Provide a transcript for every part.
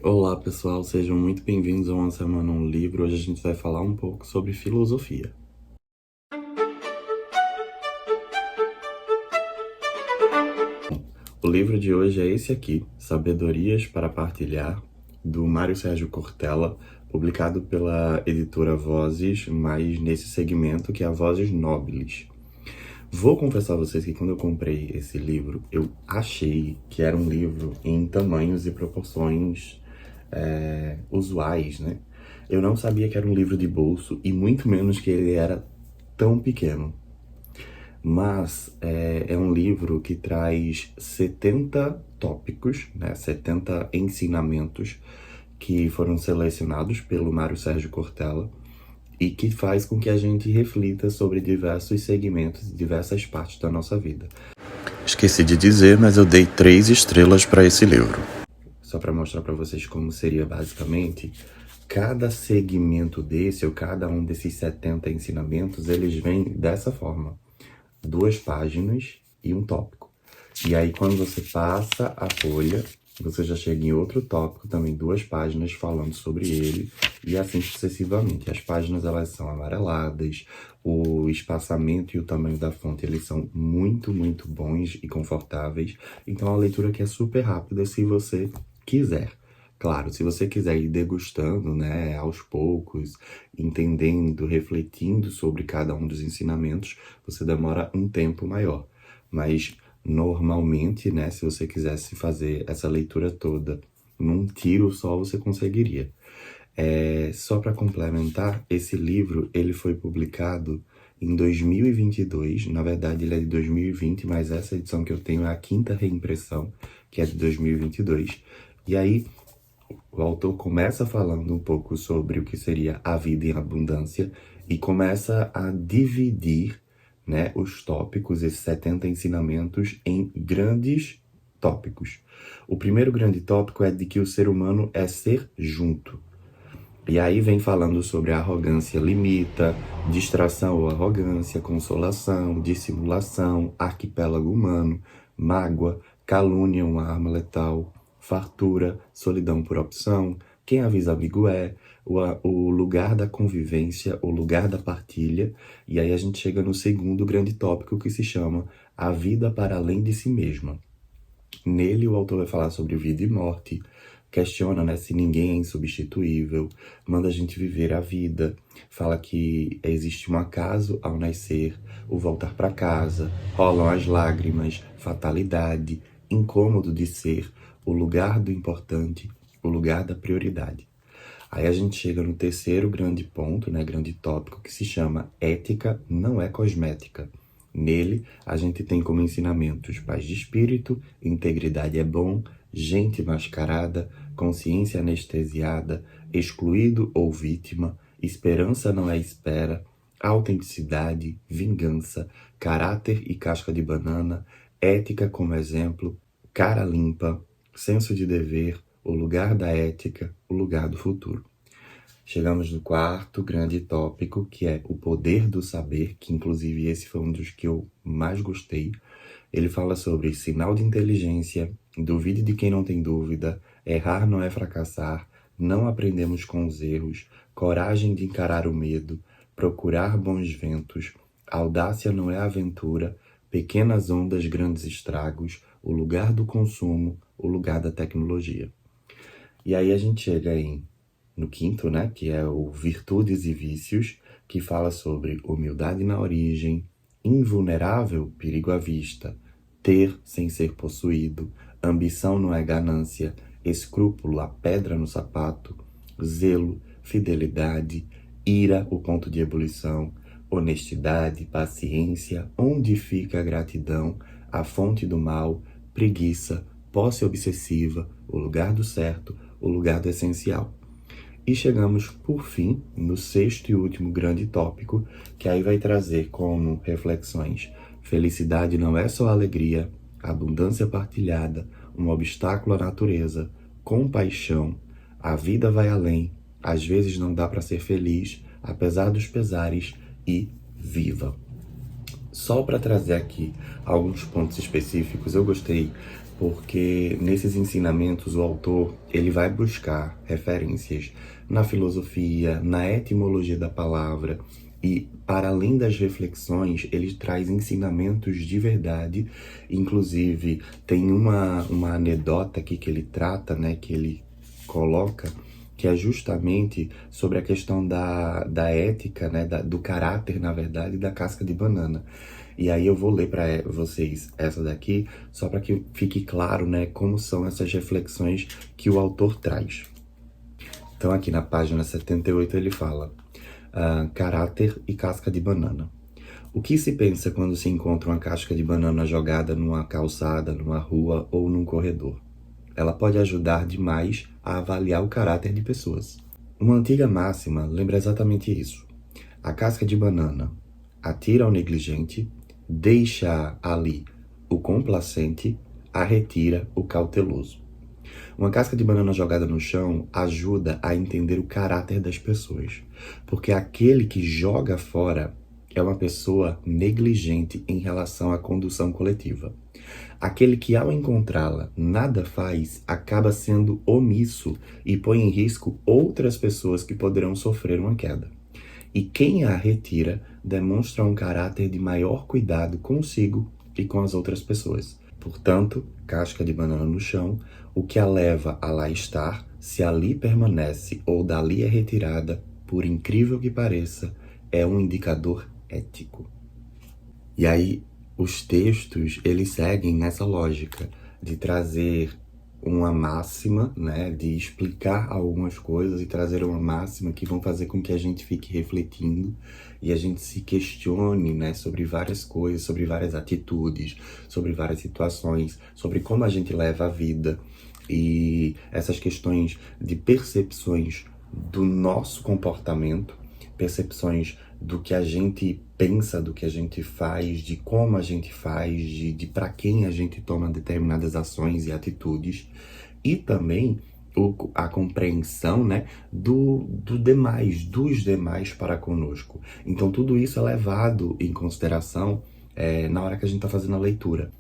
Olá pessoal, sejam muito bem-vindos a Uma Semana um Livro. Hoje a gente vai falar um pouco sobre filosofia. O livro de hoje é esse aqui, Sabedorias para Partilhar, do Mário Sérgio Cortella, publicado pela editora Vozes, mas nesse segmento que é a Vozes Nobilis. Vou confessar a vocês que quando eu comprei esse livro, eu achei que era um livro em tamanhos e proporções usuais, né? Eu não sabia que era um livro de bolso e muito menos que ele era tão pequeno. Mas é um livro que traz 70 tópicos, né? 70 ensinamentos que foram selecionados pelo Mário Sérgio Cortella e que faz com que a gente reflita sobre diversos segmentos, diversas partes da nossa vida. Esqueci de dizer, mas eu dei 3 estrelas para esse livro. Só para mostrar para vocês como seria basicamente, cada segmento desse, ou cada um desses 70 ensinamentos, eles vêm dessa forma. 2 páginas e um tópico. E aí, quando você passa a folha, você já chega em outro tópico, também 2 páginas falando sobre ele, e assim sucessivamente. As páginas, elas são amareladas, o espaçamento e o tamanho da fonte, eles são muito, muito bons e confortáveis. Então, é uma leitura que é super rápida se você quiser. Claro, se você quiser ir degustando, né, aos poucos, entendendo, refletindo sobre cada um dos ensinamentos, você demora um tempo maior. Mas, normalmente, né, se você quisesse fazer essa leitura toda num tiro só, você conseguiria. Só para complementar, esse livro ele foi publicado em 2022, na verdade ele é de 2020, mas essa edição que eu tenho é a 5ª reimpressão, que é de 2022. E aí, o autor começa falando um pouco sobre o que seria a vida em abundância e começa a dividir, né, os tópicos, esses 70 ensinamentos, em grandes tópicos. O primeiro grande tópico é de que o ser humano é ser junto. E aí vem falando sobre a arrogância limita, distração ou arrogância, consolação, dissimulação, arquipélago humano, mágoa, calúnia, uma arma letal, fartura, solidão por opção, quem avisa amigo é, o lugar da convivência, o lugar da partilha. E aí a gente chega no segundo grande tópico, que se chama a vida para além de si mesma. Nele o autor vai falar sobre vida e morte, questiona, né, se ninguém é insubstituível, manda a gente viver a vida, fala que existe um acaso ao nascer, o voltar para casa, rolam as lágrimas, fatalidade, incômodo de ser, o lugar do importante, o lugar da prioridade. Aí a gente chega no terceiro grande ponto, né, grande tópico, que se chama ética não é cosmética. Nele, a gente tem como ensinamentos paz de espírito, integridade é bom, gente mascarada, consciência anestesiada, excluído ou vítima, esperança não é espera, autenticidade, vingança, caráter e casca de banana, ética como exemplo, cara limpa, senso de dever, o lugar da ética, o lugar do futuro. Chegamos no quarto grande tópico, que é o poder do saber, que inclusive esse foi um dos que eu mais gostei. Ele fala sobre sinal de inteligência, duvide de quem não tem dúvida, errar não é fracassar, não aprendemos com os erros, coragem de encarar o medo, procurar bons ventos, audácia não é aventura, pequenas ondas, grandes estragos, o lugar do consumo, o lugar da tecnologia. E aí a gente chega no quinto, né, que é o Virtudes e Vícios, que fala sobre humildade na origem, invulnerável, perigo à vista, ter sem ser possuído, ambição não é ganância, escrúpulo, a pedra no sapato, zelo, fidelidade, ira, o ponto de ebulição, honestidade, paciência, onde fica a gratidão, a fonte do mal, preguiça, posse obsessiva, o lugar do certo, o lugar do essencial. E chegamos, por fim, no sexto e último grande tópico, que aí vai trazer como reflexões: felicidade não é só alegria, abundância partilhada, um obstáculo à natureza, compaixão, a vida vai além, às vezes não dá para ser feliz, apesar dos pesares, e viva. Só para trazer aqui alguns pontos específicos, eu gostei porque nesses ensinamentos o autor ele vai buscar referências na filosofia, na etimologia da palavra e, para além das reflexões, ele traz ensinamentos de verdade. Inclusive, tem uma anedota aqui que ele trata, né, que ele coloca, que é justamente sobre a questão da ética, né, do caráter, na verdade, da casca de banana. E aí eu vou ler para vocês essa daqui, só para que fique claro, né, como são essas reflexões que o autor traz. Então aqui na página 78 ele fala, caráter e casca de banana. O que se pensa quando se encontra uma casca de banana jogada numa calçada, numa rua ou num corredor? Ela pode ajudar demais a avaliar o caráter de pessoas. Uma antiga máxima lembra exatamente isso. A casca de banana atira ao negligente, deixa ali o complacente, arretira o cauteloso. Uma casca de banana jogada no chão ajuda a entender o caráter das pessoas, porque aquele que joga fora é uma pessoa negligente em relação à condução coletiva. Aquele que, ao encontrá-la, nada faz, acaba sendo omisso e põe em risco outras pessoas que poderão sofrer uma queda. E quem a retira demonstra um caráter de maior cuidado consigo e com as outras pessoas. Portanto, casca de banana no chão, o que a leva a lá estar, se ali permanece ou dali é retirada, por incrível que pareça, é um indicador ético. E aí, os textos, eles seguem nessa lógica de trazer uma máxima, né, de explicar algumas coisas e trazer uma máxima que vão fazer com que a gente fique refletindo e a gente se questione, né, sobre várias coisas, sobre várias atitudes, sobre várias situações, sobre como a gente leva a vida e essas questões de percepções do nosso comportamento, percepções do que a gente pensa, do que a gente faz, de como a gente faz, de para quem a gente toma determinadas ações e atitudes, e também a compreensão, né, dos demais para conosco. Então tudo isso é levado em consideração na hora que a gente está fazendo a leitura.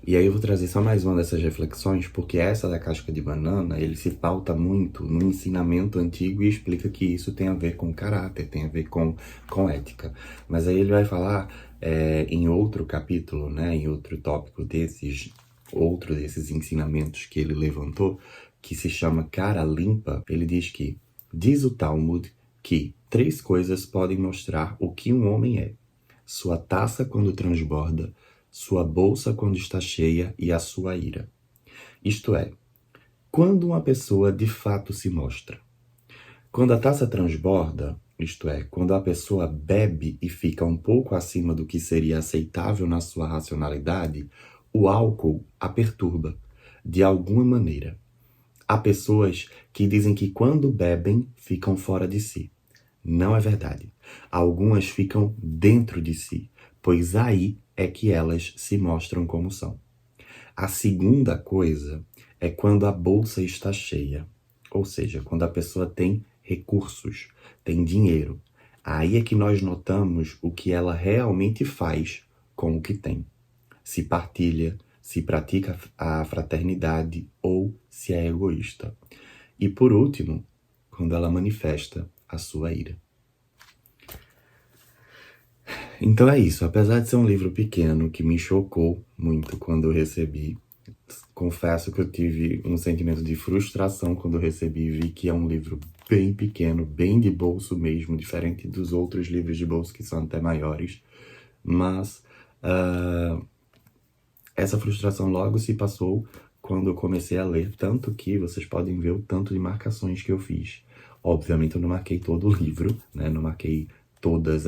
E aí eu vou trazer só mais uma dessas reflexões, porque essa da casca de banana, ele se pauta muito no ensinamento antigo e explica que isso tem a ver com caráter, tem a ver com ética. Mas aí ele vai falar em outro capítulo, né, em outro tópico outro desses ensinamentos que ele levantou, que se chama Cara Limpa. Ele diz que, diz o Talmud, que 3 coisas podem mostrar o que um homem é: sua taça quando transborda, sua bolsa quando está cheia e a sua ira. Isto é, quando uma pessoa de fato se mostra. Quando a taça transborda, isto é, quando a pessoa bebe e fica um pouco acima do que seria aceitável na sua racionalidade, o álcool a perturba, de alguma maneira. Há pessoas que dizem que quando bebem, ficam fora de si. Não é verdade. Algumas ficam dentro de si, pois aí é que elas se mostram como são. A segunda coisa é quando a bolsa está cheia, ou seja, quando a pessoa tem recursos, tem dinheiro. Aí é que nós notamos o que ela realmente faz com o que tem. Se partilha, se pratica a fraternidade ou se é egoísta. E por último, quando ela manifesta a sua ira. Então é isso, apesar de ser um livro pequeno que me chocou muito quando eu recebi, confesso que eu tive um sentimento de frustração quando eu recebi e vi que é um livro bem pequeno, bem de bolso mesmo, diferente dos outros livros de bolso que são até maiores, mas essa frustração logo se passou quando eu comecei a ler, tanto que vocês podem ver o tanto de marcações que eu fiz. Obviamente eu não marquei todo o livro, né? Não marquei todos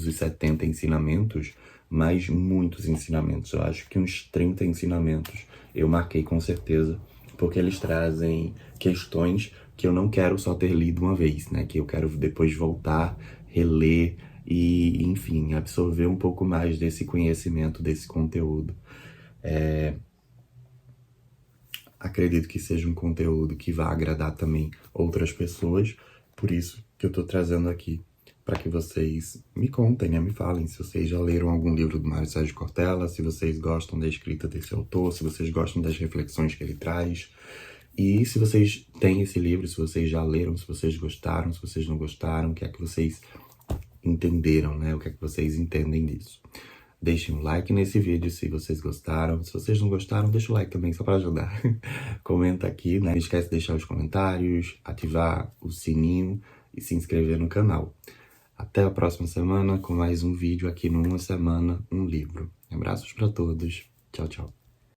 os 70 ensinamentos, mas muitos ensinamentos. Eu acho que uns 30 ensinamentos eu marquei com certeza, porque eles trazem questões que eu não quero só ter lido uma vez, né? Que eu quero depois voltar, reler e, enfim, absorver um pouco mais desse conhecimento, desse conteúdo. Acredito que seja um conteúdo que vá agradar também outras pessoas, por isso que eu tô trazendo aqui para que vocês me contem, né? Me falem se vocês já leram algum livro do Mário Sérgio Cortella, se vocês gostam da escrita desse autor, se vocês gostam das reflexões que ele traz. E se vocês têm esse livro, se vocês já leram, se vocês gostaram, se vocês não gostaram, o que é que vocês entenderam, né? O que é que vocês entendem disso. Deixem um like nesse vídeo se vocês gostaram. Se vocês não gostaram, deixa o like também, só para ajudar. Comenta aqui, né? Não esquece de deixar os comentários, ativar o sininho e se inscrever no canal. Até a próxima semana com mais um vídeo aqui no Uma Semana, um Livro. Abraços para todos. Tchau, tchau.